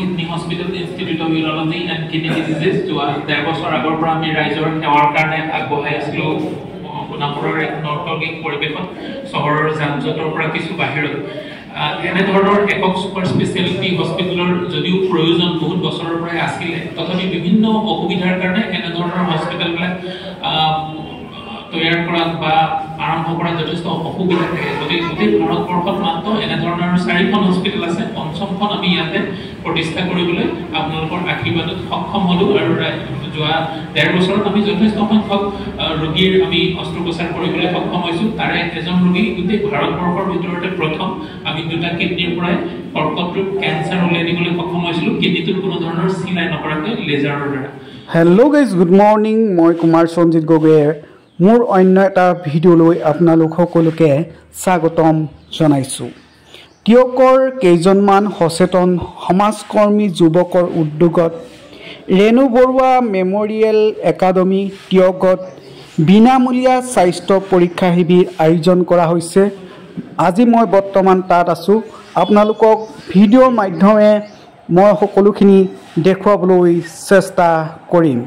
kidney hospital institute of urology and kidney diseases যোৱা 1.5 বছৰ আগৰ পৰা আমি ৰাইজৰ সেৱাৰ কাৰণে আগবঢ়াই আছিলোঁ সোণাপুৰৰ এক নৰ্তকীক পৰিৱেশত চহৰৰ যান-জঁটৰ পৰা কিছু বাহিৰত এনেধৰণৰ একক ছুপাৰ স্পেচিয়েলিটি হস্পিটেলৰ যদিও প্ৰয়োজন বহুত বছৰৰ পৰাই আছিলে তথাপি বিভিন্ন অসুবিধাৰ কাৰণে এনেধৰণৰ হস্পিটেলবিলাক তৈয়াৰ কৰাত বা আৰম্ভ কৰাত যথেষ্ট অসুবিধা থাকে গতিকে গোটেই ভাৰতবৰ্ষত মাত্ৰ এনেধৰণৰ 4খন হস্পিটেল আছে পঞ্চমখন আমি ইয়াতে প্ৰতিষ্ঠা কৰিবলৈ আপোনালোকৰ আশীৰ্বাদত সক্ষম হ'লো আৰু যোৱা 1.5 বছৰত আমি যথেষ্ট সংখ্যক ৰোগীৰ আমি অস্ত্ৰোপচাৰ কৰিবলৈ সক্ষম হৈছোঁ তাৰে এজন ৰোগী গোটেই ভাৰতবৰ্ষৰ ভিতৰতে প্ৰথম আমি 2টা কিডনিৰ পৰাই কৰ্কট ৰোগ কেঞ্চাৰ উলিয়াই দিবলৈ সক্ষম হৈছিলোঁ কিডনিটোত কোনো ধৰণৰ চিলাই নকৰাকৈ লেজাৰৰ দ্বাৰা হেল্ল' গাইজ গুড মৰ্নিং মই কুমাৰ সঞ্জিত গগৈয়ে মোৰ অন্য এটা ভিডিঅ'লৈ আপোনালোক সকলোকে স্বাগতম জনাইছোঁ টিয়কৰ কেইজনমান সচেতন সমাজকৰ্মী যুৱকৰ উদ্যোগত ৰেণু বৰুৱা মেমৰিয়েল একাডেমী টিয়কত বিনামূলীয়া স্বাস্থ্য পৰীক্ষা শিবিৰ আয়োজন কৰা হৈছে আজি মই বৰ্তমান তাত আছোঁ আপোনালোকক ভিডিঅ'ৰ মাধ্যমে মই সকলোখিনি দেখুৱাবলৈ চেষ্টা কৰিম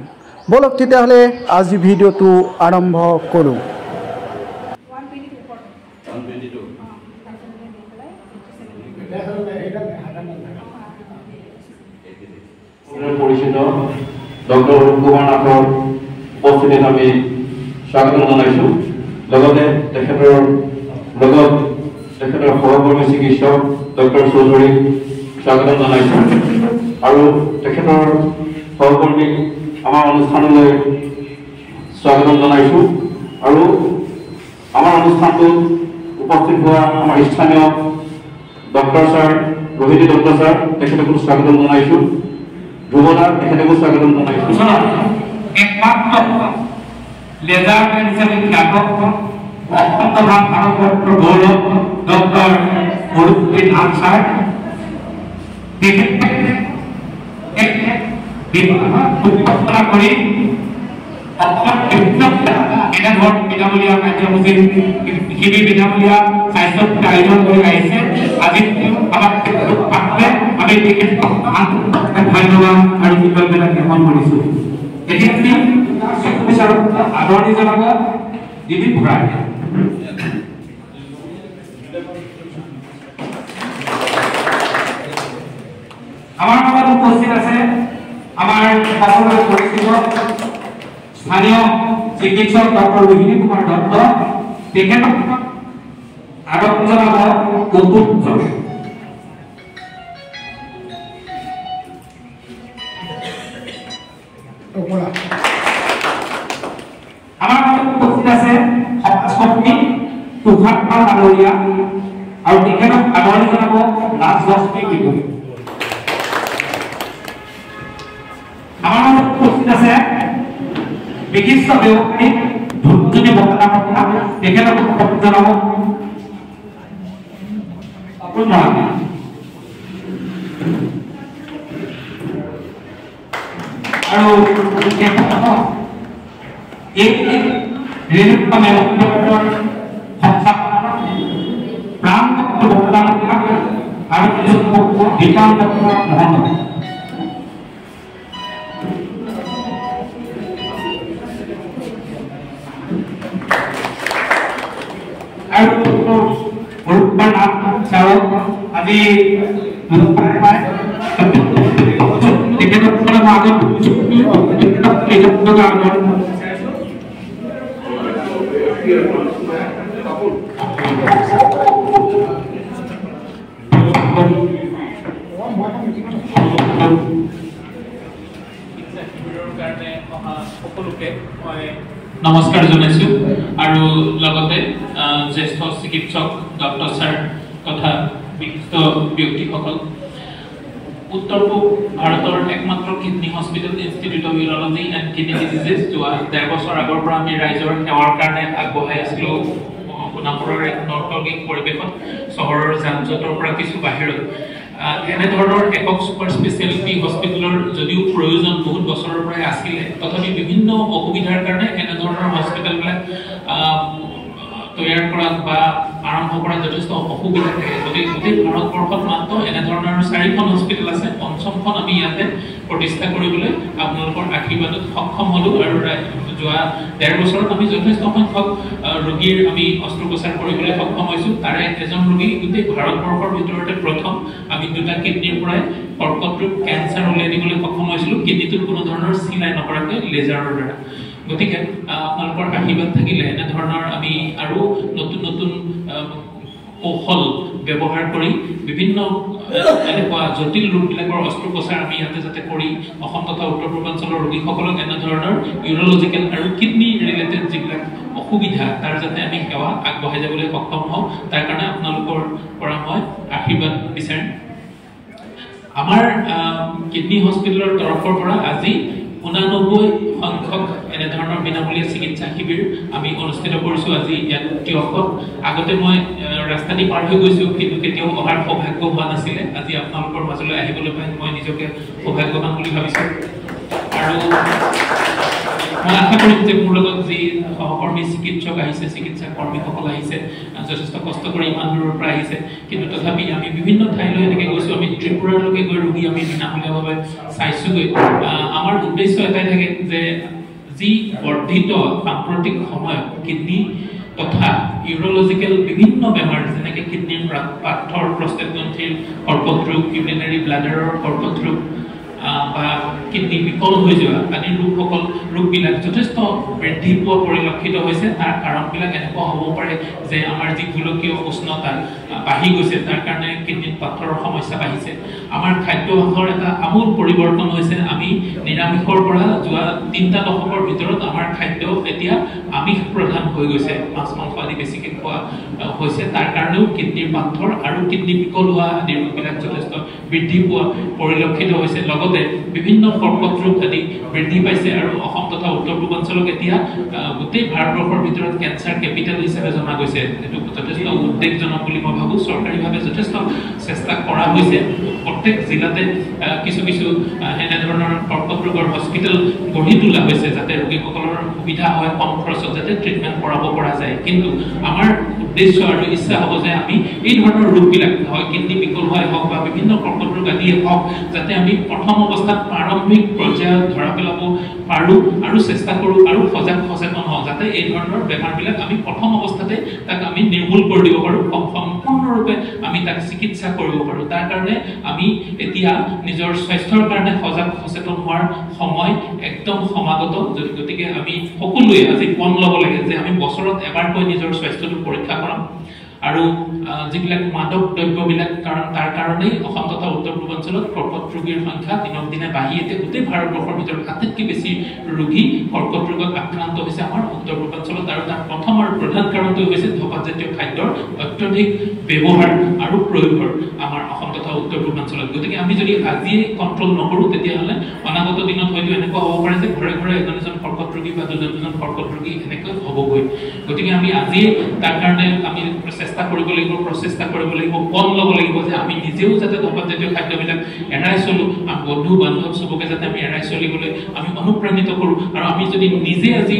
বলক তেতিয়াহ'লে আজি ভিডিঅ'টো আৰম্ভ কৰোঁ পৰিচিত ডক্টৰ কুমাৰ নাথৰ উপস্থিতিত আমি স্বাগতম জনাইছোঁ লগতে তেখেতৰ সহকৰ্মী চিকিৎসক ডক্টৰ চৌধুৰীক স্বাগতম জনাইছোঁ আৰু তেখেতৰ সহকৰ্মীক আমাৰ অনুষ্ঠানলৈ স্বাগতম জনাইছোঁ আৰু আমাৰ অনুষ্ঠানটোত উপস্থিত হোৱা আমাৰ স্থানীয় ডক্টৰ ছাৰ ৰোহিতী দত্ত ছাৰ তেখেতকো স্বাগতম জনাইছোঁ ধ্ৰুৱদাৰ তেখেতকো স্বাগতম জনাইছোঁ একমাত্ৰ লেজাৰ মেন হিচাপে খ্যাত অসম ভাৰতবৰ্ষৰ গৌৰৱ ডক্টৰ অৰূপী নাথ ছাৰ পৰিকল্পনা কৰি এনেধৰণৰ বিনামূলীয়া কাৰ্যসূচীত শিবিৰ বিনামূলীয়া স্বাস্থ্য আয়োজন কৰি আহিছে আজি আমাক আমি তেখেতক ধন্যবাদ আৰু কৃতজ্ঞতা জ্ঞাপন কৰিছোঁ এতিয়া আদৰণি জনাব দিলীপ ভৰাই আমাৰ লগত উপস্থিত আছে আমাৰ সকলোৰে পৰিচিত স্থানীয় চিকিৎসক ডক্টৰ ৰোহিণী কুমাৰ দত্ত তেখেতক আদৰণি জনাব কৌতুক আমাৰ লগত উপস্থিত আছে সমাজকৰ্মী তুষাৰ ডাঙৰীয়া আৰু তেখেতক আদৰণি জনাব ৰাজলক্ষ্মী গগৈ আমাৰ লগত উপস্থিত আছে বিশিষ্ট ব্যৱসায়ী ধূপজ্যোতি বন্দ্যোপাধ্যায় তেখেতক আদৰণি জনাব অপুল মৰাণী আৰু এই ৰেণুকা মেমৰিয়েলৰ সংস্থাপনৰ প্ৰাণ বন্দ্যোপাধ্যায় আৰু বিকাশ ডক্টৰ মহন্ত আৰু অৰূপৰ নাথ ছাৰক আজি তেখেতক আগত নমস্কাৰ জনাইছোঁ আৰু লগতে জ্যেষ্ঠ চিকিৎসক ডক্টৰ ছাৰ তথা বিশিষ্ট ব্যক্তিসকল উত্তৰ পূব ভাৰতৰ একমাত্ৰ kidney hospital institute of urology and kidney diseases যোৱা 1.5 বছৰ আগৰ পৰা আমি ৰাইজৰ সেৱাৰ কাৰণে আগবঢ়াই আছিলোঁ সোণাপুৰৰ এক নৰ্তকীক পৰিৱেশত চহৰৰ যান-জঁটৰ পৰা কিছু বাহিৰত এনেধৰণৰ একক ছুপাৰ স্পেচিয়েলিটি হস্পিটেলৰ যদিও প্ৰয়োজন বহুত বছৰৰ পৰাই আছিলে তথাপি বিভিন্ন অসুবিধাৰ কাৰণে এনেধৰণৰ হস্পিটেলবিলাক তৈয়াৰ কৰাত বা আৰম্ভ কৰাত যথেষ্ট অসুবিধা থাকে গতিকে গোটেই ভাৰতবৰ্ষত মাত্ৰ এনেধৰণৰ 4খন হস্পিটেল আছে পঞ্চমখন আমি ইয়াতে প্ৰতিষ্ঠা কৰিবলৈ আপোনালোকৰ আশীৰ্বাদত সক্ষম হ'লো আৰু যোৱা 1.5 বছৰত আমি যথেষ্ট সংখ্যক ৰোগীৰ আমি অস্ত্ৰোপচাৰ কৰিবলৈ সক্ষম হৈছো তাৰে এজন ৰোগী গোটেই ভাৰতবৰ্ষৰ ভিতৰতে প্ৰথম আমি দুটা কিডনিৰ পৰাই কৰ্কট ৰোগ কেঞ্চাৰ উলিয়াই দিবলৈ সক্ষম হৈছিলো কিডনিটোত কোনো ধৰণৰ চিলাই নকৰাকৈ লেজাৰৰ দ্বাৰা গতিকে আপোনালোকৰ আশীৰ্বাদ থাকিলে এনে ধৰণৰ আমি আৰু নতুন নতুন কৌশল ব্যৱহাৰ কৰি বিভিন্ন এনেকুৱা জটিল ৰোগবিলাকৰ অস্ত্ৰোপচাৰ আমি ইয়াতে যাতে কৰি অসম তথা উত্তৰ পূৰ্বাঞ্চলৰ ৰোগীসকলক এনে ধৰণৰ ইউৰলজিকেল আৰু কিডনি ৰিলেটেড যিবিলাক অসুবিধা তাৰ যাতে আমি সেৱা আগবঢ়াই যাবলৈ সক্ষম হওঁ তাৰ কাৰণে আপোনালোকৰ পৰা মই আশীৰ্বাদ বিচাৰিম আমাৰ কিডনি হস্পিটেলৰ তৰফৰ পৰা আজি 89 সংখ্যক এনে ধৰণৰ বিনামূলীয়া চিকিৎসা শিবিৰ আমি অনুষ্ঠিত কৰিছো আজি ইয়াত টিয়কত আগতে মই ৰাস্তা দি পাৰ হৈ গৈছো কিন্তু কেতিয়াও অহাৰ সৌভাগ্য হোৱা নাছিলে আজি আপোনালোকৰ মাজলৈ আহিবলৈ পাই মই নিজকে সৌভাগ্যৱান বুলি ভাবিছো আৰু মই আশা কৰিম যে মোৰ লগত যি সহকৰ্মী চিকিৎসক আহিছে চিকিৎসা কৰ্মীসকল আহিছে যথেষ্ট কষ্ট কৰি ইমান দূৰৰ পৰা আহিছে কিন্তু তথাপি আমি বিভিন্ন ঠাইলৈ এনেকৈ গৈছো আমি ত্ৰিপুৰালৈকে গৈ ৰোগী আমি বিনামূলীয়াভাৱে চাইছোগৈ আমাৰ উদ্দেশ্য এটাই থাকে যে যি বৰ্ধিত সাম্প্ৰতিক সময়ত কিডনি তথা ইউৰলজিকেল বিভিন্ন বেমাৰ যেনেকৈ কিডনিৰ পাথৰ প্ৰস্টেট গ্ৰন্থিৰ কৰ্কট ৰোগ ইউৰিনাৰী ব্লাডাৰৰ কৰ্কট ৰোগ বা কিডনি বিকল হৈ যোৱা আদি ৰোগবিলাক যথেষ্ট বৃদ্ধি পোৱা পৰিলক্ষিত হৈছে তাৰ কাৰণবিলাক এনেকুৱা হ'ব পাৰে যে আমাৰ যি গোলকীয় উষ্ণতা বাঢ়ি গৈছে তাৰ কাৰণে কিডনিত পাথৰৰ সমস্যা বাঢ়িছে আমাৰ খাদ্যাভ্যাসৰ এটা আমূল পৰিৱৰ্তন হৈছে আমি নিৰামিষৰ পৰা যোৱা 3টা দশকৰ ভিতৰত আমাৰ খাদ্য এতিয়া আমিষ প্ৰধান হৈ গৈছে মাছ মাংস আদি বেছিকৈ খোৱা হৈছে তাৰ কাৰণেও কিডনিৰ পাথৰ আৰু কিডনি বিকল হোৱা আদি ৰোগবিলাক যথেষ্ট বৃদ্ধি পোৱা পৰিলক্ষিত হৈছে লগতে বিভিন্ন কৰ্কট ৰোগ আদি বৃদ্ধি পাইছে আৰু অসম তথা উত্তৰ পূৰ্বাঞ্চলক এতিয়া গোটেই ভাৰতবৰ্ষৰ ভিতৰত কেঞ্চাৰ কেপিটেল হিচাপে জনা গৈছে এইটো যথেষ্ট উদ্বেগজনক বুলি মই ভাবোঁ চৰকাৰীভাৱে যথেষ্ট চেষ্টা কৰা হৈছে প্ৰত্যেক জিলাতে কিছু কিছু এনেধৰণৰ কৰ্কট ৰোগৰ হস্পিটেল গঢ়ি তোলা হৈছে যাতে ৰোগীসকলৰ সুবিধা হয় কম খৰচত যাতে ট্ৰিটমেণ্ট কৰাব পৰা যায় কিন্তু আমাৰ উদ্দেশ্য আৰু ইচ্ছা হ'ব যে আমি এই ধৰণৰ ৰোগবিলাক হয় কিডনি বিকল হয় হওক বা বিভিন্ন কৰ্কট ৰোগ আদিয়ে হওক যাতে আমি প্ৰথম অৱস্থাত প্ৰাৰম্ভিক পৰ্যায়ত ধৰা পেলাব পাৰোঁ আৰু চেষ্টা কৰোঁ আৰু সজাগ সচেতন হওঁ যাতে এই ধৰণৰ বেমাৰবিলাক আমি প্ৰথম অৱস্থাতে তাক আমি নিৰ্মূল কৰি দিব পাৰোঁ সম্পূৰ্ণৰূপে আমি তাক চিকিৎসা কৰিব পাৰোঁ তাৰ কাৰণে আমি এতিয়া নিজৰ স্বাস্থ্যৰ কাৰণে সজাগ সচেতন হোৱাৰ সময় একদম সমাগত গতিকে আমি সকলোৱে আজি পণ ল'ব লাগে যে আমি বছৰত এবাৰকৈ নিজৰ স্বাস্থ্যটো পৰীক্ষা কৰাম আৰু যিবিলাক মাদক দ্ৰব্যবিলাক কাৰণ তাৰ কাৰণেই অসম তথা উত্তৰ পূৰ্বাঞ্চলত কৰ্কট ৰোগীৰ সংখ্যা দিনক দিনে বাঢ়ি এতিয়া গোটেই ভাৰতবৰ্ষৰ ভিতৰত আটাইতকৈ বেছি ৰোগী কৰ্কট ৰোগত আক্ৰান্ত হৈছে আমাৰ উত্তৰ পূৰ্বাঞ্চলত আৰু তাৰ প্ৰথম আৰু প্ৰধান কাৰণটো হৈছে ধপাতজাতীয় খাদ্যৰ অত্যধিক ব্যৱহাৰ আৰু প্ৰয়োগৰ আমাৰ অসম তথা উত্তৰ পূৰ্বাঞ্চলত গতিকে আমি যদি আজিয়ে কণ্ট্ৰল নকৰোঁ তেতিয়াহ'লে অনাগত দিনত হয়তো এনেকুৱা হ'ব পাৰে যে ঘৰে ঘৰে এজন কৰ্কট ৰোগী বা দুজন কৰ্কট ৰোগী এনেকৈ হ'বগৈ গতিকে আমি আজিয়ে তাৰ কাৰণে আমি চেষ্টা কৰিব লাগিব প্ৰচেষ্টা কৰিব লাগিব পণ ল'ব লাগিব যে আমি নিজেও যাতে ধপাতজাতীয় খাদ্যবিলাক এৰাই চলোঁ আমাৰ বন্ধু বান্ধৱ চবকে যাতে আমি এৰাই চলিবলৈ আমি অনুপ্ৰাণিত কৰোঁ আৰু আমি যদি নিজে আজি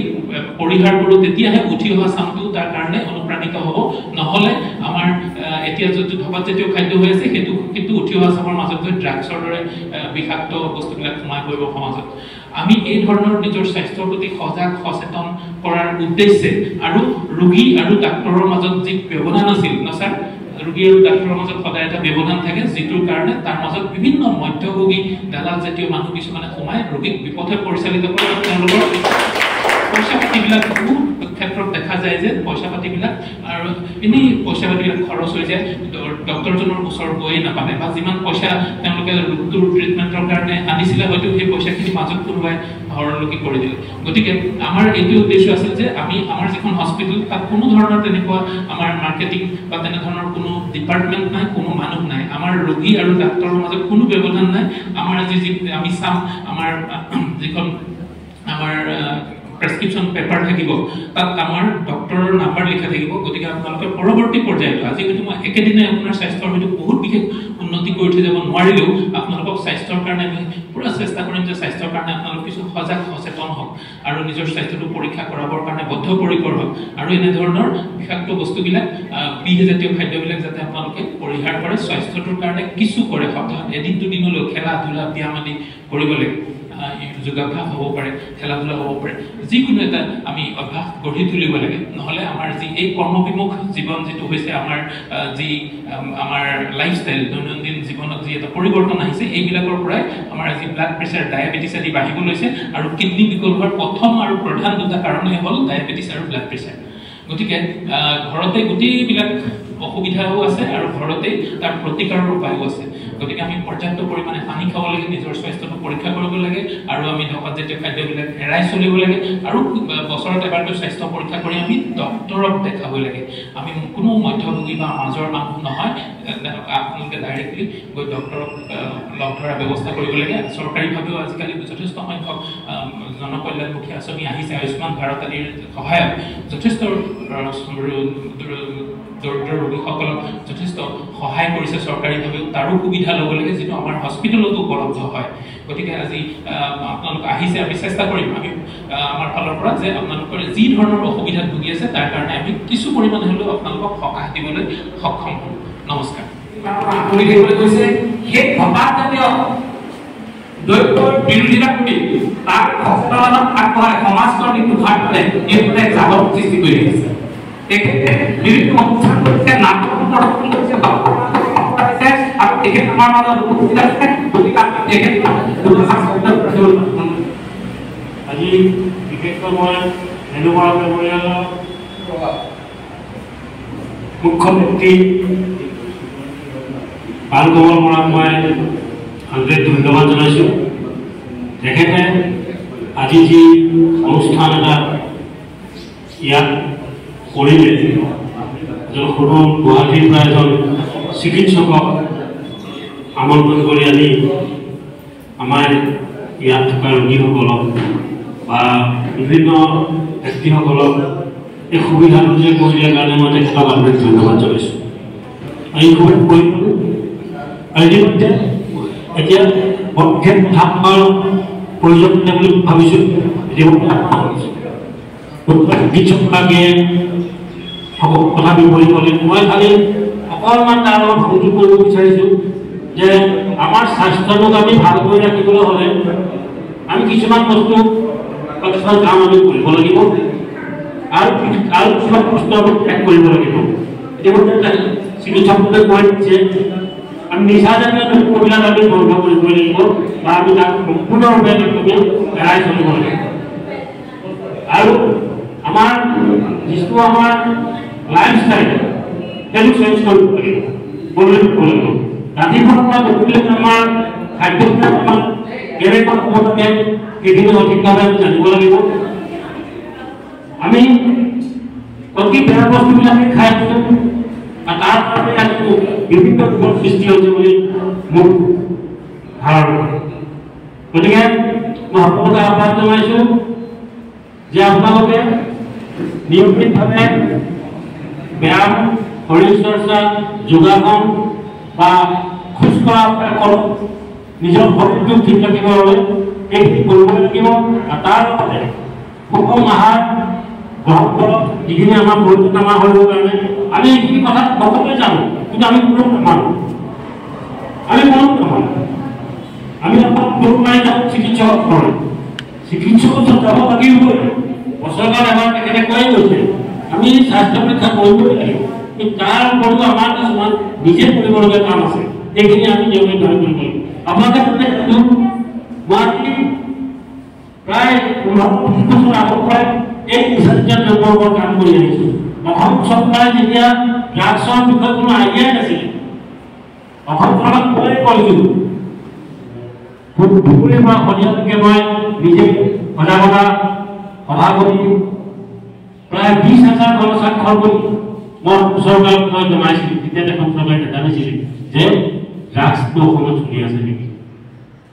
পৰিহাৰ কৰোঁ তেতিয়াহে উঠি অহা চামটোও তাৰ কাৰণে অনুপ্ৰাণিত হ'ব নহ'লে আমাৰ এতিয়া যিটো ধপাতজাতীয় খাদ্য হৈ আছে সেইটো কিন্তু উঠি অহা চামৰ মাজত গৈ ড্ৰাগছৰ দৰে বিষাক্ত বস্তুবিলাক সোমাই পৰিব সমাজত আমি এই ধৰণৰ নিজৰ স্বাস্থ্যৰ প্ৰতি সজাগ সচেতন কৰাৰ উদ্দেশ্যে আৰু ৰোগী আৰু ডাক্তৰৰ মাজত যি ব্যৱধান আছিল ন ছাৰ ৰোগী আৰু ডাক্তৰৰ মাজত সদায় এটা ব্যৱধান থাকে যিটোৰ কাৰণে তাৰ মাজত বিভিন্ন মধ্যভোগী দালাল জাতীয় মানুহ কিছুমানে সোমাই ৰোগীক বিপথে পৰিচালিত কৰে আৰু তেওঁলোকৰ পইচা পাতিবিলাক বহুত ক্ষেত্ৰত দেখা যায় যে পইচা পাতিবিলাক আৰু এনেই পইচা পাতিবিলাক খৰচ হৈ যায় ডক্তৰজনৰ ওচৰত গৈয়ে নাপালে বা যিমান পইচা তেওঁলোকে ৰোগটোৰ ট্ৰিটমেণ্টৰ কাৰণে আনিছিলে হয়তো সেই পইচাখিনি মাজত কোনোবাই হৰলকি কৰি দিলে গতিকে আমাৰ এইটো উদ্দেশ্য আছিল যে আমি আমাৰ যিখন হস্পিটেল তাত কোনো ধৰণৰ তেনেকুৱা আমাৰ মাৰ্কেটিং বা তেনেধৰণৰ কোনো ডিপাৰ্টমেণ্ট নাই কোনো মানুহ নাই আমাৰ ৰোগী আৰু ডাক্তৰৰ মাজত কোনো ব্যৱধান নাই আমাৰ যি আমি চাম আমাৰ যিখন আমাৰ প্ৰেছক্ৰিপশ্যন পেপাৰ থাকিব তাত আমাৰ ডক্টৰৰ নাম্বাৰ লিখা থাকিব গতিকে আপোনালোকে পৰৱৰ্তী পৰ্যায়ত আজি হয়তো মই একেদিনাই আপোনাৰ স্বাস্থ্যৰ হয়তো বহুত বিশেষ উন্নতি কৰি থৈ যাব নোৱাৰিলেও আপোনালোকক স্বাস্থ্যৰ কাৰণে আমি পুৰা চেষ্টা কৰিম যে স্বাস্থ্যৰ কাৰণে আপোনালোক কিছু সজাগ সচেতন হওক আৰু নিজৰ স্বাস্থ্যটো পৰীক্ষা কৰাবৰ কাৰণে বদ্ধপৰিকৰ হওক আৰু এনেধৰণৰ বিষাক্ত বস্তুবিলাক বিহজাতীয় খাদ্যবিলাক যাতে আপোনালোকে পৰিহাৰ কৰে স্বাস্থ্যটোৰ কাৰণে কিছু কৰে সপ্তাহত এদিন দুদিনলৈ খেলা ধূলা ব্যায়াম আদি কৰিব লাগে যোগাভ্যাস হ'ব পাৰে খেলা ধূলা হ'ব পাৰে যিকোনো এটা আমি অভ্যাস গঢ়ি তুলিব লাগে নহ'লে আমাৰ যি এই কৰ্মবিমুখ জীৱন যিটো হৈছে আমাৰ লাইফষ্টাইল দৈনন্দিন জীৱনত যি এটা পৰিৱৰ্তন আহিছে এইবিলাকৰ পৰাই আমাৰ আজি ব্লাড প্ৰেছাৰ ডায়েবেটিছ আদি বাঢ়িব লৈছে আৰু কিডনি বিকল হোৱাৰ প্ৰথম আৰু প্ৰধান দুটা কাৰণেই হ'ল ডায়েবেটিছ আৰু ব্লাড প্ৰেছাৰ গতিকে ঘৰতে গোটেইবিলাক অসুবিধাও আছে আৰু ঘৰতে তাৰ প্ৰতিকাৰৰ উপায়ো আছে গতিকে আমি পৰ্যাপ্ত পৰিমাণে পানী খাব লাগে নিজৰ স্বাস্থ্যটো পৰীক্ষা কৰিব লাগে আৰু আমি ধপাতজাতীয় খাদ্যবিলাক এৰাই চলিব লাগে আৰু বছৰত এবাৰকৈ স্বাস্থ্য পৰীক্ষা কৰি আমি ডক্তৰক দেখাব লাগে আমি কোনো মধ্যভোগী বা মাজৰ মানুহ নহয় আপোনালোকে ডাইৰেক্টলি গৈ ডক্তৰক লগ ধৰাৰ ব্যৱস্থা কৰিব লাগে চৰকাৰীভাৱেও আজিকালি যথেষ্ট সংখ্যক জনকল্যাণমুখী আঁচনি আহিছে আয়ুষ্মান ভাৰত আদিৰ সহায়ত যথেষ্ট দৰিদ্ৰ ৰোগীসকলক যথেষ্ট সহায় কৰিছে চৰকাৰীভাৱেও তাৰো সুবিধা ল'ব লাগে যিটো আমাৰ হস্পিটেলতো উপলব্ধ হয় গতিকে আজি আপোনালোক আহিছে আমি চেষ্টা কৰিম আমি আমাৰ ফালৰ পৰা যে আপোনালোকৰ যি ধৰণৰ অসুবিধাত ভুগি আছে তাৰ কাৰণে আমি কিছু পৰিমাণে হ'লেও আপোনালোকক সকাহ দিবলৈ সক্ষম হ'ম নমস্কাৰ আপুনি দেখিবলৈ গৈছে সেই ধপাতজাতীয় দ্ৰব্যৰ বিৰোধিতা কৰি তাৰ সচেতনতাত আগবঢ়াই সমাজখন কিন্তু ভাৰতে এইফালে জাগৰণ সৃষ্টি কৰি আহিছে তেখেতে বিভিন্ন অনুষ্ঠান কৰিছে নাটক প্ৰদৰ্শন কৰিছে আৰু তেখেত আমাৰ মাজত উপস্থিত আছে গতিকে আজি বিশেষকৈ মই হেনুমৰা মেমৰিয়েলৰ মুখ্য ব্যক্তি বালকমল বৰাক মই আন্তৰিক ধন্যবাদ জনাইছোঁ তেখেতে আজি যি অনুষ্ঠান এটা ইয়াত কৰিলে এজন সৰু গুৱাহাটীৰ পৰা এজন চিকিৎসকক আমন্ত্ৰণ কৰি আনি আমাৰ ইয়াত থকা ৰোগীসকলক বা বিভিন্ন ব্যক্তিসকলক এই সুবিধাটো যে কৰি দিয়াৰ কাৰণে মই তেখেতক আন্তৰিক ধন্যবাদ জনাইছোঁ এই সুবিধা কৰি ইতিমধ্যে এতিয়া পদক্ষেপ ভাৱৰ প্ৰয়োজন বুলি ভাবিছোঁ চিকিৎসকগৰাকীয়ে কথা বিপৰীত ক'লে মই খালি অকণমান তাৰ লগত সংযোগ কৰিব বিচাৰিছোঁ যে আমাৰ স্বাস্থ্যটোক আমি ভাল কৰি ৰাখিবলৈ হ'লে আমি কিছুমান বস্তু বা কিছুমান কাম আমি কৰিব লাগিব আৰু কিছুমান বস্তু আমি ত্যাগ কৰিব লাগিব ইতিমধ্যে চিকিৎসকসকলে কৈ দিছে আমি নিচাজাতীয় দ্ৰব্যবিলাক আমি বন্ধ কৰিব লাগিব বা আমি তাক সম্পূৰ্ণৰূপে এৰাই চলিব লাগিব আৰু আমাৰ যিটো আমাৰ লাইফষ্টাইল সেইটো চেঞ্জ কৰিব লাগিব ৰাতিপুৱাৰ পৰা গধূলি আমাৰ খাদ্যবিলাক আমাৰ কেনেকুৱা হ'ব লাগে সেইখিনি সঠিকভাৱে আমি জানিব লাগিব আমি অতি বেয়া বস্তুবিলাকে খাই আছোঁ আৰু তাৰ কাৰণে আজি বিভিন্ন ৰোগৰ সৃষ্টি হৈছে বুলি মোৰ ধাৰণা গতিকে মই সকলোকে আহ্বান জনাইছোঁ যে আপোনালোকে নিয়মিতভাৱে ব্যায়াম শৰীৰ চৰ্চা যোগাসন বা খোজকঢ়া কৰক নিজৰ শৰীৰটো ঠিক ৰাখিবৰ বাবে এইখিনি কৰিব লাগিব আৰু তাৰ লগতে সুষম আহাৰ গ্ৰহণ কৰক যিখিনি আমাৰ প্ৰয়োজন আমাৰ শৰীৰৰ কাৰণে আমি এইখিনি কথা সকলোৱে জানো কিন্তু আমি কোনো নামানো আমি অকল দৌৰ মাৰি যাওঁ চিকিৎসকক কৰে চিকিৎসকৰ ওচৰত যাব লাগিবই বছৰেকত এবাৰ তেখেতে কৈয়ে গৈছে আমি স্বাস্থ্য পৰীক্ষা কৰিবই লাগিব কিন্তু তাৰ উপৰিও আমাৰ কিছুমান নিজে কৰিবলগীয়া কাম আছে সেইখিনি আমি নিয়মিতভাৱে কৰিব লাগিব আপোনালোকে গুৱাহাটী প্ৰায় 15-20 বছৰ আগৰ পৰাই এই নিচাজাতীয় দ্ৰব্যৰ ওপৰত কাম কৰি আহিছোঁ অসম চৰকাৰে যেতিয়া ড্ৰাগছৰ বিষয়ে কোনো আইডিয়াই নাছিলে অসম চৰকাৰক কৈছিলোঁ দুপৰীয়াৰ পৰা সন্ধিয়ালৈকে মই নিজে সজাগতা সভা কৰি প্ৰায় 20,000 ঘৰ স্বাক্ষৰ কৰি মই চৰকাৰক মই জনাইছিলোঁ তেতিয়া এখন চৰকাৰে নাজানিছিল যে ড্ৰাগছটো অসমত চলি আছে নেকি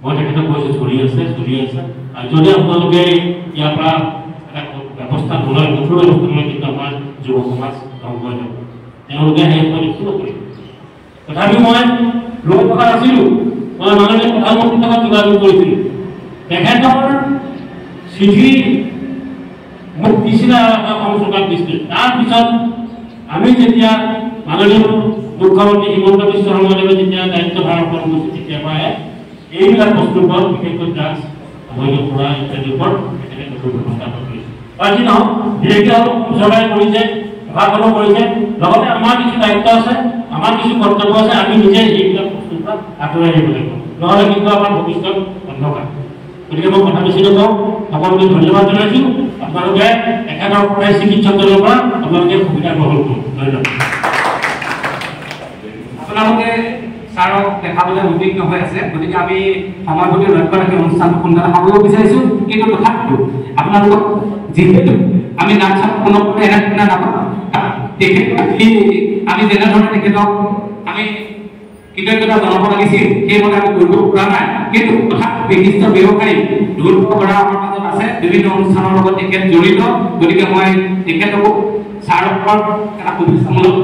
মই তেখেতক কৈছোঁ চলি আছে আৰু যদি আপোনালোকে ইয়াৰ পৰা এটা ব্যৱস্থা নলয় কঠোৰ ব্যৱস্থা নলয় কিন্তু আমাৰ যুৱ সমাজ ধ্বংস হৈ যাব তেওঁলোকে সেই একো নকৰিব তথাপিও মই লৈ থকা নাছিলোঁ মই মাননীয় প্ৰধানমন্ত্ৰীৰ লগত যোগাযোগ কৰিছিলোঁ তেখেতৰ চিঠি মোক দিছিলে অসম চৰকাৰ দিছিল তাৰপিছত আমি যেতিয়া মাননীয় মুখ্যমন্ত্ৰী হিমন্ত বিশ্ব শৰ্মাদেৱে যেতিয়া দায়িত্বভাৰ গ্ৰহণ কৰিছিল তেতিয়াৰ পৰাই এইবিলাক বস্তুৰ ওপৰত বিশেষকৈ ড্ৰাগছ অবৈধ কৰা ইত্যাদিৰ ওপৰত তেখেতে কঠোৰ ব্যৱস্থা কৰিছে আজি নহওক বিশেষকৈ চৰকাৰে কৰিছে প্ৰশাসনো কৰিছে লগতে আমাৰ কিছু দায়িত্ব আছে আমাৰ কিছু কৰ্তব্য আছে আমি নিজে এইবিলাক বস্তুৰ পৰা আঁতৰাই আহিব লাগিব নহ'লে কিন্তু আমাৰ ভৱিষ্যত অন্ধকাৰ গতিকে মই কথা বেছি নকওঁ সকলোকে ধন্যবাদ জনাইছোঁ আপোনালোকে একেটাৰ পৰাই চিকিৎসক দলৰ পৰা আপোনালোকে সুবিধা গ্ৰহণ কৰক ধন্যবাদ আপোনালোকে ছাৰক দেখাবলৈ উদ্বিগ্ন হৈ আছে গতিকে আমি সময় প্ৰতি লক্ষ্য ৰাখি অনুষ্ঠানটো সোনকালে সামৰিব বিচাৰিছোঁ কিন্তু তথাপিতো আপোনালোকক যিহেতু আমি নাটক কোনোপধ্যে এনে শুনা নাপাওঁ তেখেতক আমি যেনেধৰণে তেখেতক আমি কৃতজ্ঞতা জনাব লাগিছিল সেইমতে আমি কৰিব পৰা নাই কিন্তু তথাপি বিশিষ্ট ব্যৱসায়ী ঢোল বৰা আমাৰ মাজত আছে বিভিন্ন অনুষ্ঠানৰ লগত তেখেত জড়িত গতিকে মই তেখেতকো ছাৰৰ ওপৰত এটা শুভেচ্ছামূলক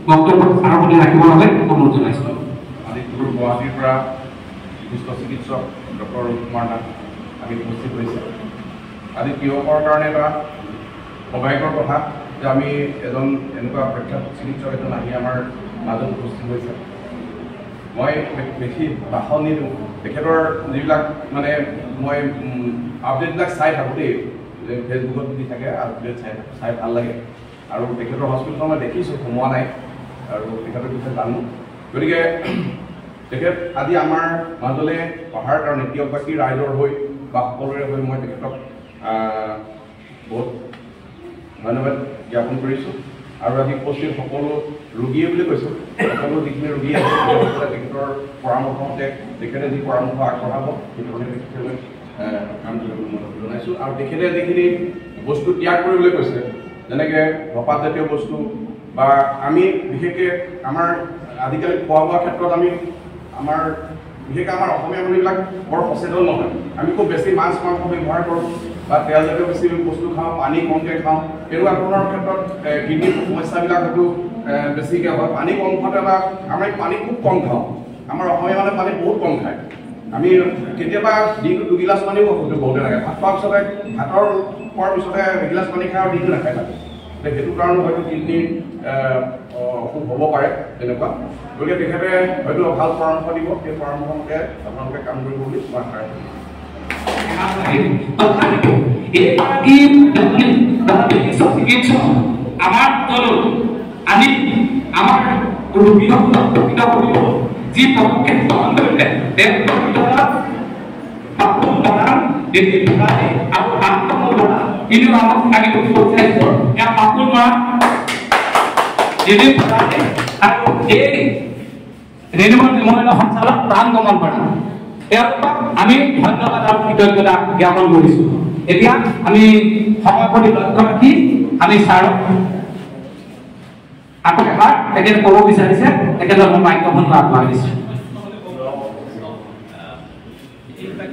বক্তব্য ছাৰৰ প্ৰতি ৰাখিবৰ বাবে অনুৰোধ জনাইছোঁ গুৱাহাটীৰ পৰা বিশিষ্ট চিকিৎসক ডক্টৰ কুমাৰ নাথ আমি উপস্থিত হৈছে আজি তিয়কৰ কাৰণে এটা সৌভাগ্যৰ কথা যে আমি এজন এনেকুৱা প্ৰখ্যাত চিকিৎসক এজন আহি আমাৰ মাজত উপস্থিত হৈছে মই বেছি ভাষণ নিদিওঁ তেখেতৰ যিবিলাক মানে মই আপডেটবিলাক চাই থাকোঁ দেই ফেচবুকত দি থাকে আপডেট চাই ভাল লাগে আৰু তেখেতৰ হস্পিটেলখন মই দেখিছোঁ সোমোৱা নাই আৰু তেখেতৰ বিষয়ে জানো গতিকে তেখেত আজি আমাৰ মাজলৈ অহাৰ কাৰণে তিয়কবাসী ৰাইজৰ হৈ বা সকলোৰে হৈ মই তেখেতক বহুত ধন্যবাদ জ্ঞাপন কৰিছোঁ আৰু আজি উপস্থিত সকলো ৰোগীয়ে বুলি কৈছোঁ সকলো যিখিনি ৰোগী আছে তেখেতৰ পৰামৰ্শ মতে তেখেতে যি পৰামৰ্শ আগবঢ়াব সেইটো তেখেতলৈ কাম কৰিবলৈ জনাইছোঁ আৰু তেখেতে যিখিনি বস্তু ত্যাগ কৰিবলৈ কৈছে যেনেকৈ ধপাতজাতীয় বস্তু বা আমি বিশেষকৈ আমাৰ আজিকালি খোৱা বোৱাৰ ক্ষেত্ৰত আমি আমাৰ বিশেষকৈ আমাৰ অসমীয়া মানুহবিলাক বৰ সচেতন নহয় আমি খুব বেছি মাছ মাংস ব্যৱহাৰ কৰোঁ বা তেলজাতীয় বেছি বস্তু খাওঁ পানী কমকৈ খাওঁ এনেকুৱা ধৰণৰ ক্ষেত্ৰত কিডনীৰ সমস্যাবিলাক হয়তো বেছিকৈ হয় পানী কম খোৱাটো এটা আমি পানী খুব কম খাওঁ আমাৰ অসমীয়া মানুহে পানী বহুত কম খায় আমি কেতিয়াবা দিনটো 2 গিলাচ পানীও হয়তো বহুতে লাগে ভাত খোৱাৰ পিছতে ভাতৰ খোৱাৰ পিছতে এগিলাচ পানী খাই আৰু দিনটো নাখায় থাকে সেইটো কাৰণে হয়তো কিডনীৰ অসুখ হ'ব পাৰে তেনেকুৱা গতিকে তেখেতে হয়তো ভাল পৰামৰ্শ দিব সেই পৰামৰ্শ মতে আপোনালোকে কাম কৰিব বুলি মই আশা ৰাখিছোঁ আমাৰ দলত আমি আমাৰ যি পদক্ষেপ গ্ৰহণ কৰিলে কিন্তু আমাক লাগিব পাপুল মৰা আৰু এই ৰেণুমন মহিলা সঞ্চালক প্ৰাণ গমন কৰা তেওঁলোকক আমি ধন্যবাদ আৰু কৃতজ্ঞতা জ্ঞাপন কৰিছোঁ এতিয়া আমি সময় প্ৰতি লক্ষ্য ৰাখি আমি ছাৰক আকৌ এবাৰ তেখেতে ক'ব বিচাৰিছে তেখেতক মই মাইক্ৰফোনটো আগবঢ়াই দিছোঁ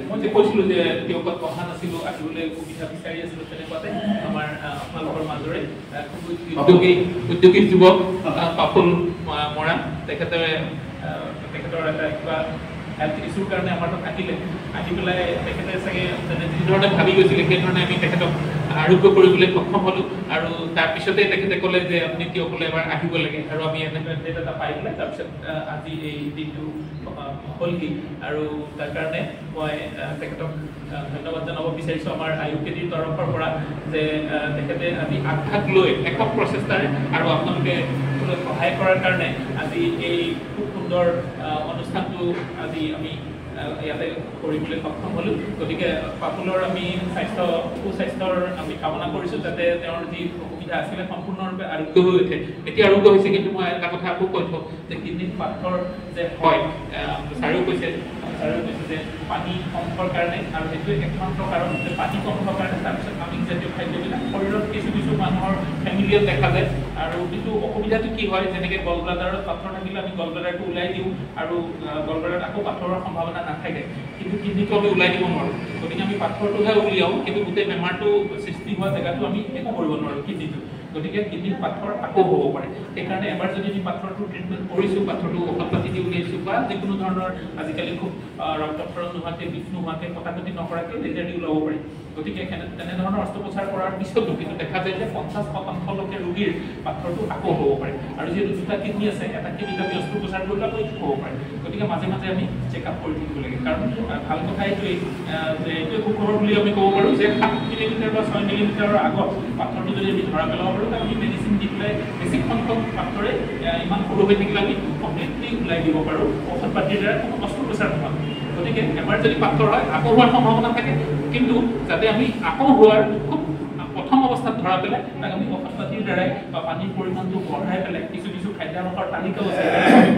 মই যে কৈছিলোঁ যে তেওঁকত কথা নাছিলোঁ আহিবলৈ সুবিধা বিচাৰি আছিলোঁ তেনেকুৱাতে আমাৰ আপোনালোকৰ মাজৰে উদ্যোগী যুৱক পাপুল মৰা তেখেতৰ এটা কিবা হেল্থ ইছ্যুৰ কাৰণে আমাৰ তাত আহি পেলাই তেখেতে চাগে যিধৰণে ভাবি গৈছিলে সেইধৰণে আমি তেখেতক আৰোগ্য কৰিবলৈ সক্ষম হ'লোঁ আৰু তাৰপিছতে তেখেতে ক'লে যে আপুনি তেওঁকলৈ এবাৰ আহিব লাগে আৰু আমি এনেকৈ ডেট এটা পাই পেলাই তাৰপিছত আজি এই দিনটো হ'লহি আৰু তাৰ কাৰণে মই তেখেতক ধন্যবাদ জনাব বিচাৰিছোঁ আমাৰ IUKDৰ তৰফৰ পৰা যে তেখেতে আজি আগভাগ লৈ একক প্ৰচেষ্টাৰে আৰু আপোনালোকে সহায় কৰাৰ কাৰণে আজি এই খুব সুন্দৰ অনুষ্ঠানটো আজি আমি ইয়াতে কৰিবলৈ সক্ষম হ'লোঁ গতিকে পাপুলৰ আমি সুস্বাস্থ্যৰ আমি কামনা কৰিছোঁ যাতে তেওঁৰ যি অসুবিধা আছিলে সম্পূৰ্ণৰূপে আৰোগ্য হৈ উঠে এতিয়া আৰোগ্য হৈছে কিন্তু মই এটা কথা আকৌ কৈ থওঁ যে কিডনীত পাথৰ যে হয় ছাৰেও কৈছে যে পানী কম হোৱাৰ কাৰণে আৰু সেইটোৱে একমাত্ৰ কাৰণ যে পানী কম হোৱাৰ কাৰণে তাৰপিছত আমিষজাতীয় খাদ্যবিলাক শৰীৰত কিছু মানুহৰ ফেমিলিয়াত দেখা যায় আৰু কিন্তু অসুবিধাটো কি হয় যেনেকৈ গল ব্লাডাৰত পাথৰ থাকিলে আমি গল ব্লাডাৰটো ওলাই দিওঁ আৰু গল ব্লাডাৰত আকৌ পাথৰৰ সম্ভাৱনা নাথাকে কিন্তু কিডনীটো আমি ওলাই দিব নোৱাৰোঁ গতিকে আমি পাথৰটোহে উলিয়াওঁ কিন্তু গোটেই বেমাৰটো সৃষ্টি হোৱা জেগাটো আমি একো কৰিব নোৱাৰোঁ কিডনীটো গতিকে কিডনিত পাথৰ আকৌ হ'ব পাৰে সেইকাৰণে এবাৰ যদি আমি পাথৰটো ট্ৰিটমেণ্ট কৰিছোঁ পাথৰটো ঔষধ পাতি দি উলিয়াইছোঁ বা যিকোনো ধৰণৰ আজিকালি খুব ৰক্তক্ষৰণ নোহোৱাকৈ বিষ নোহোৱাকৈ কটাকটি নকৰাকৈ লেজাৰদি ওলাব পাৰি গতিকে তেনেধৰণৰ অস্ত্ৰোপচাৰ কৰাৰ পিছতো কিন্তু দেখা যায় যে 50% লোকে ৰোগীৰ পাথৰটো আকৌ হ'ব পাৰে আৰু যিহেতু দুটা কিডনি আছে এটা কিডনিত আমি অস্ত্ৰোপচাৰ কৰিলে আকৌ হ'ব পাৰে গতিকে মাজে মাজে আমি চেকআপ কৰি থাকিব লাগে কাৰণ ভাল কথা এইটোৱেই যে এইটোৱে সুখবৰ বুলি আমি ক'ব পাৰোঁ যে 7 মিলিমিটাৰ বা 6 মিলিমিটাৰৰ আগত পাথৰটো যদি আমি ধৰা পেলাব পাৰোঁ তাক আমি মেডিচিন দি পেলাই বেছি সংখ্যক পাথৰে ইমান সৰু হৈ থাকিলে আমি কমপ্লিটলি ওলাই দিব পাৰোঁ ঔষধ পাতিৰ দ্বাৰা কোনো অস্ত্ৰোপচাৰ নহয় গতিকে এবাৰ যদি পাথৰ হয় আকৌ হোৱাৰ সম্ভাৱনা থাকে কিন্তু যাতে আমি আকৌ হোৱাৰ খুব প্ৰথম অৱস্থাত ধৰা পেলাই তাক আমি ঔষধ পাতিৰ দ্বাৰাই বা পানীৰ পৰিমাণটো বঢ়াই পেলাই কিছু কিছু খাদ্যাভ্যাসৰ তালিকাও আছে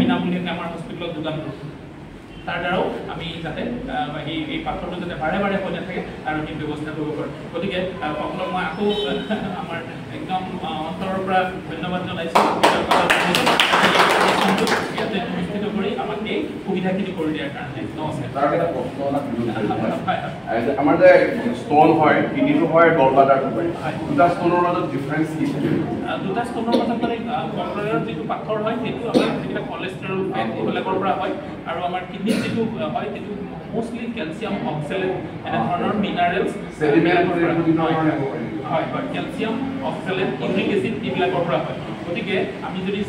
বিনামূলীয়াকৈ আমাৰ হস্পিটেলত যোগান কৰোঁ তাৰ দ্বাৰাও আমি যাতে এই পাথৰটো যাতে বাৰে বাৰে হৈ নাথাকে তাৰ আমি ব্যৱস্থা কৰিব পাৰোঁ গতিকে সকলোক মই আকৌ আমাৰ একদম অন্তৰৰ পৰা ধন্যবাদ জনাইছোঁ ইয়াতে অনুষ্ঠিত কৰি আমাক এই সুবিধাখিনি কৰি দিয়াৰ কাৰণে নমস্কাৰ আমাৰ যে ষ্টন হয় কিডনিটো হয় গলব্লাডাৰটো হয় দুটা ষ্টনৰ মাজত ডিফাৰেঞ্চ কি দুটা ষ্টনৰ মাজত মানে গলব্লাডাৰৰ যিটো পাথৰ হয় সেইটো আমাৰ যিবিলাক কলেষ্ট্ৰল ফেট এইবিলাকৰ পৰা হয় আৰু আমাৰ কিডনিত যিটো হয় সেইটো মোষ্টলি কেলছিয়াম অক্সেলেট এনেধৰণৰ মিনাৰেলছ হয় হয় কেলছিয়াম অক্সেলেট ইউৰিক এচিড এইবিলাকৰ পৰা হয় গতিকে আমি যদি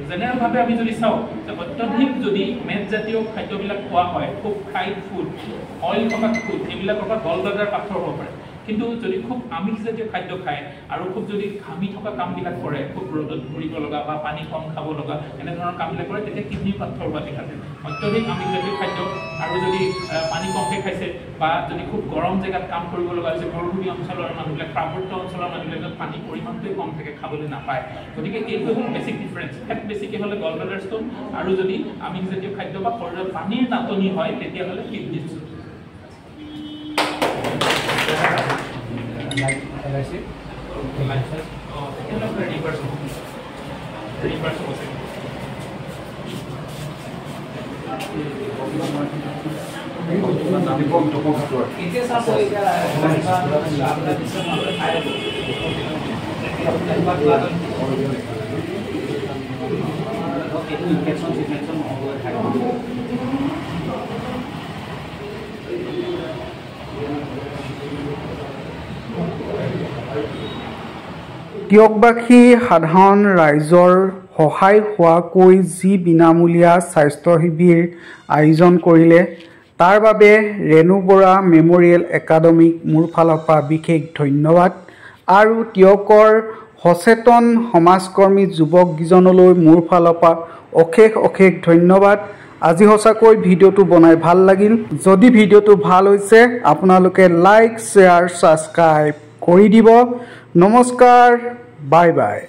জেনেৰেলভাৱে আমি যদি চাওঁ যে অত্যধিক যদি মেদজাতীয় খাদ্যবিলাক খোৱা হয় খুব ফ্ৰাইড ফুড অইল থকা ফুড এইবিলাকৰ পৰা গলব্লাডাৰ পাথৰ হ'ব পাৰে কিন্তু যদি খুব আমিষজাতীয় খাদ্য খায় আৰু খুব যদি ঘামি থকা কামবিলাক কৰে খুব ৰ'দত ঘূৰিব লগা বা পানী কম খাব লগা এনেধৰণৰ কামবিলাক কৰে তেতিয়া কিডনিৰ পাথৰ হোৱা দেখা যায় অত্যধিক আমিষজাতীয় খাদ্য আৰু যদি পানী কমকৈ খাইছে বা যদি খুব গৰম জেগাত কাম কৰিব লগা হৈছে মৰুভূমি অঞ্চলৰ মানুহবিলাক পাৰ্বত্য অঞ্চলৰ মানুহবিলাকত পানীৰ পৰিমাণটোৱে কম থাকে খাবলৈ নাপায় গতিকে এইটো হ'ল বেছিক ডিফাৰেঞ্চ ফেট বেছিকৈ হ'লে গলব্লাডাৰ ষ্ট'ন আৰু যদি আমিষজাতীয় খাদ্য বা শৰীৰত পানীৰ নাটনি হয় তেতিয়াহ'লে কিডনিৰ ষ্ট'ন টিয়কবাসী সাধাৰণ ৰাইজৰ সহায় হোৱাকৈ যি বিনামূলীয়া স্বাস্থ্য শিবিৰ আয়োজন কৰিলে তাৰ বাবে ৰেণু বৰা মেমৰিয়েল একাডেমীক মোৰ ফালৰ পৰা বিশেষ ধন্যবাদ আৰু টিয়কৰ সচেতন সমাজকৰ্মী যুৱককেইজনলৈ মোৰ ফালৰ পৰা অশেষ ধন্যবাদ আজি সঁচাকৈ ভিডিঅ'টো বনাই ভাল লাগিল যদি ভিডিঅ'টো ভাল হৈছে আপোনালোকে লাইক শ্বেয়াৰ ছাবস্ক্ৰাইব কৰি দিব নমস্কাৰ বাই বাই